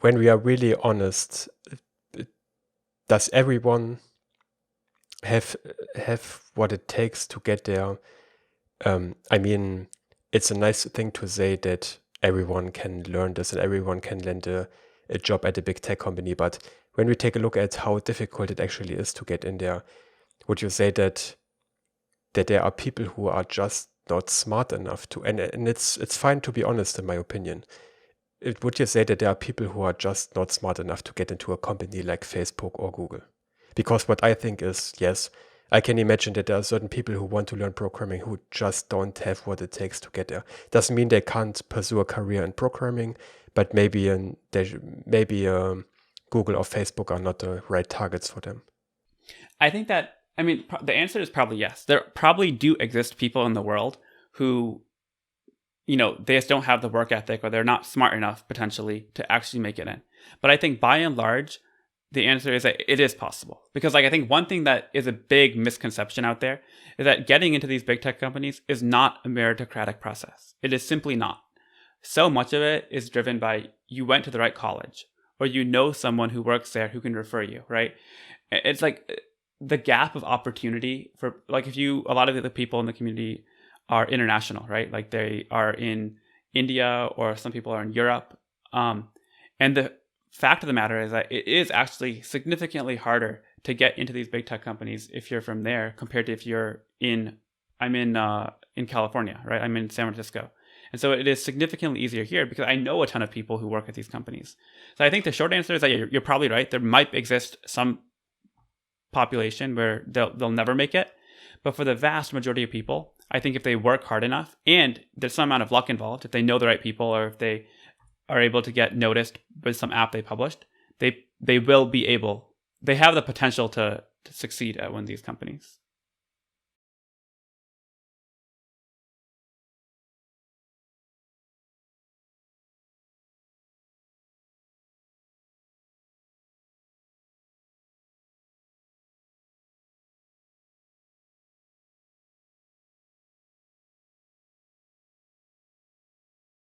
when we are really honest, does everyone have what it takes to get there? I mean, it's a nice thing to say that everyone can learn this and everyone can land a job at a big tech company. But when we take a look at how difficult it actually is to get in there, would you say that there are people who are just not smart enough to, and it's fine to be honest, in my opinion. Would you say that there are people who are just not smart enough to get into a company like Facebook or Google? Because what I think is, yes, I can imagine that there are certain people who want to learn programming who just don't have what it takes to get there. Doesn't mean they can't pursue a career in programming, but maybe Google or Facebook are not the right targets for them. I think that, I mean, the answer is probably yes. There probably do exist people in the world who, they just don't have the work ethic, or they're not smart enough potentially to actually make it in. But I think by and large, the answer is that it is possible. Because I think one thing that is a big misconception out there is that getting into these big tech companies is not a meritocratic process. It is simply not. So much of it is driven by you went to the right college, or someone who works there who can refer you, right? It's like the gap of opportunity for, a lot of the people in the community are international, right? Like they are in India, or some people are in Europe. And the fact of the matter is that it is actually significantly harder to get into these big tech companies if you're from there compared to if you're I'm in California, right? I'm in San Francisco. And so it is significantly easier here because I know a ton of people who work at these companies. So I think the short answer is that you're probably right. There might exist some population where they'll never make it. But for the vast majority of people, I think if they work hard enough and there's some amount of luck involved, if they know the right people, or if they are able to get noticed with some app they published, they will be able, they have the potential to succeed at one of these companies.